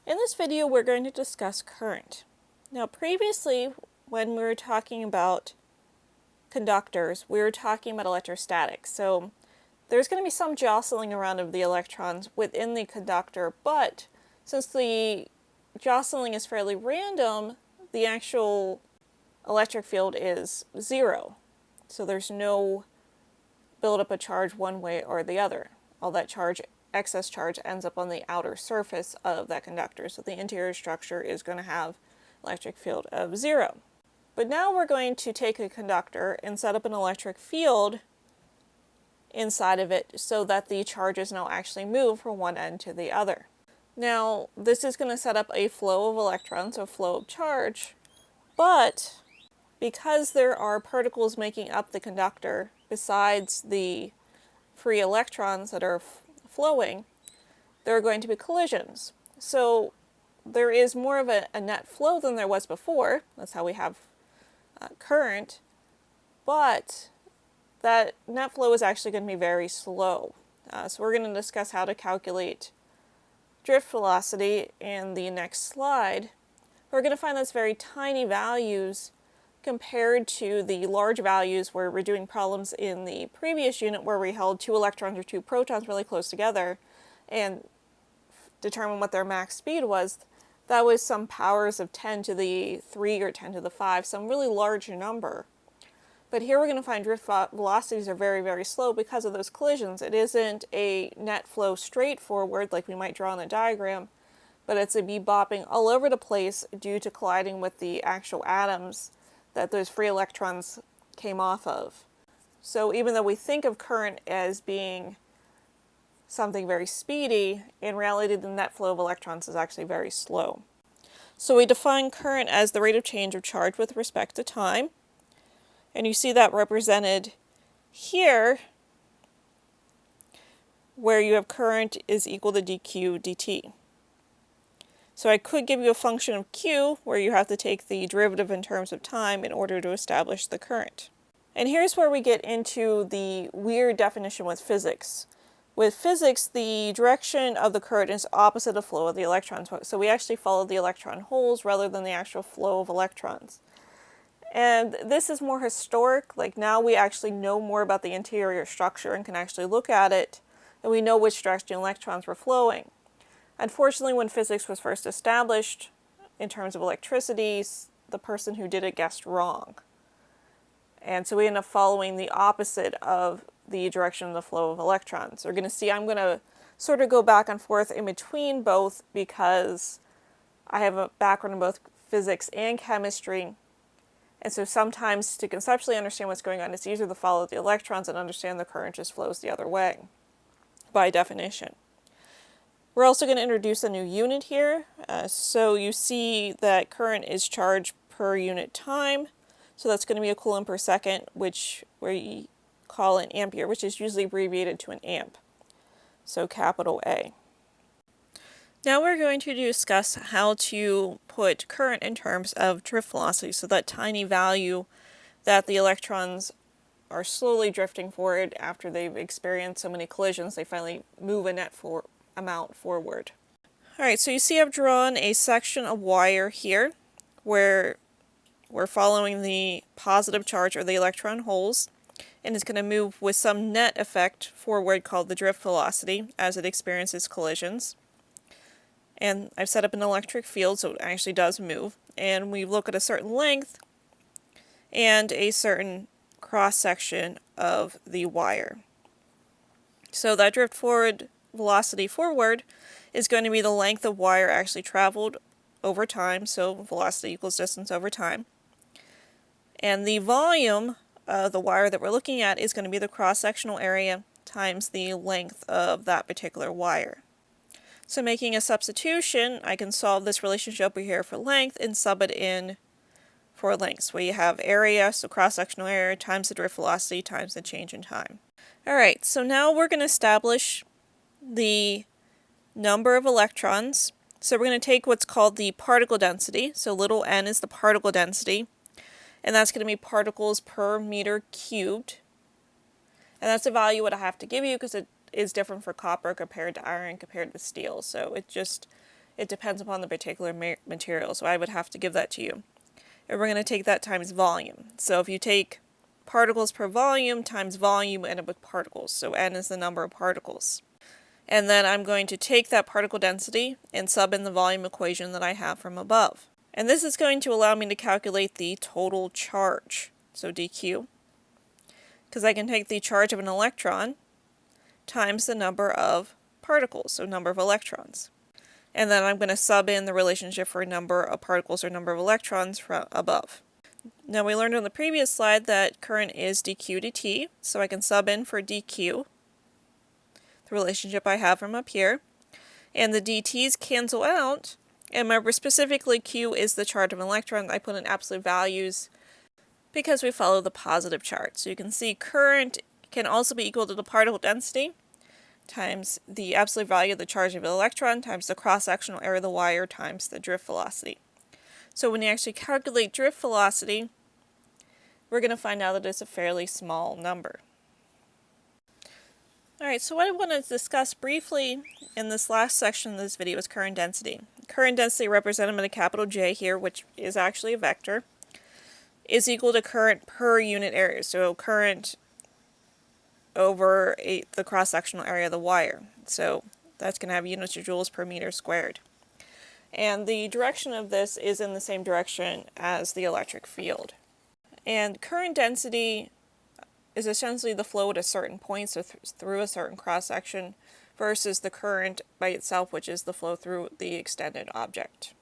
In this video, we're going to discuss current. Now, previously, when we were talking about conductors, we were talking about electrostatics. So there's going to be some jostling around of the electrons within the conductor, but since the jostling is fairly random, the actual electric field is zero. So there's no buildup of charge one way or the other. All that charge, excess charge, ends up on the outer surface of that conductor. So the interior structure is going to have electric field of zero. But now we're going to take a conductor and set up an electric field inside of it so that the charges now actually move from one end to the other. Now, this is going to set up a flow of electrons, a flow of charge, but because there are particles making up the conductor besides the free electrons that are flowing, there are going to be collisions. So there is more of a net flow than there was before. That's how we have current, but that net flow is actually going to be very slow. So we're going to discuss how to calculate drift velocity in the next slide. We're going to find that's very tiny values compared to the large values where we're doing problems in the previous unit where we held 2 electrons or 2 protons really close together and determine what their max speed was. That was some powers of 10 to the 3 or 10 to the 5, some really large number. But here we're going to find drift velocities are very, very slow because of those collisions. It isn't a net flow straightforward like we might draw in a diagram, but it's a bebopping all over the place due to colliding with the actual atoms that those free electrons came off of. So even though we think of current as being something very speedy, in reality the net flow of electrons is actually very slow. So we define current as the rate of change of charge with respect to time. And you see that represented here, where you have current is equal to dq dt. So I could give you a function of q, where you have to take the derivative in terms of time in order to establish the current. And here's where we get into the weird definition with physics. With physics, the direction of the current is opposite the flow of the electrons. So we actually follow the electron holes rather than the actual flow of electrons. And this is more historic, like now we actually know more about the interior structure and can actually look at it, and we know which direction electrons were flowing. Unfortunately, when physics was first established, in terms of electricity, the person who did it guessed wrong. And so we end up following the opposite of the direction of the flow of electrons. We're going to see, I'm going to sort of go back and forth in between both because I have a background in both physics and chemistry. And so sometimes to conceptually understand what's going on, it's easier to follow the electrons and understand the current just flows the other way, by definition. We're also going to introduce a new unit here. So you see that current is charge per unit time. So that's going to be a coulomb per second, which we call an ampere, which is usually abbreviated to an amp. So capital A. Now we're going to discuss how to put current in terms of drift velocity, so that tiny value that the electrons are slowly drifting forward after they've experienced so many collisions, they finally move a net amount forward. Alright, so you see I've drawn a section of wire here where we're following the positive charge or the electron holes, and it's going to move with some net effect forward called the drift velocity as it experiences collisions. And I've set up an electric field so it actually does move, and we look at a certain length and a certain cross-section of the wire. So that drift forward velocity forward is going to be the length of wire actually traveled over time, so velocity equals distance over time. And the volume of the wire that we're looking at is going to be the cross-sectional area times the length of that particular wire. So making a substitution, I can solve this relationship over here for length and sub it in for lengths, where you have area, so cross-sectional area, times the drift velocity times the change in time. Alright, so now we're going to establish the number of electrons. So we're going to take what's called the particle density, so little n is the particle density, and that's going to be particles per meter cubed. And that's a value what I have to give you because it is different for copper compared to iron compared to steel. So it just It depends upon the particular material, so I would have to give that to you. And we're going to take that times volume. So if you take particles per volume times volume, end up with particles. So n is the number of particles. And then I'm going to take that particle density and sub in the volume equation that I have from above. And this is going to allow me to calculate the total charge, so dq, because I can take the charge of an electron times the number of particles, so number of electrons. And then I'm going to sub in the relationship for number of particles or number of electrons from above. Now we learned on the previous slide that current is dq dt, so I can sub in for dq, the relationship I have from up here, and the dt's cancel out, and remember specifically q is the charge of an electron. I put in absolute values because we follow the positive charge. So you can see current can also be equal to the particle density times the absolute value of the charge of an electron times the cross-sectional area of the wire times the drift velocity. So when you actually calculate drift velocity, we're going to find out that it's a fairly small number. Alright, so what I want to discuss briefly in this last section of this video is current density. Current density, represented by a capital J here, which is actually a vector, is equal to current per unit area. So current over the cross-sectional area of the wire. So that's going to have units of joules per meter squared. And the direction of this is in the same direction as the electric field. And current density is essentially the flow at a certain point, so through a certain cross-section, versus the current by itself, which is the flow through the extended object.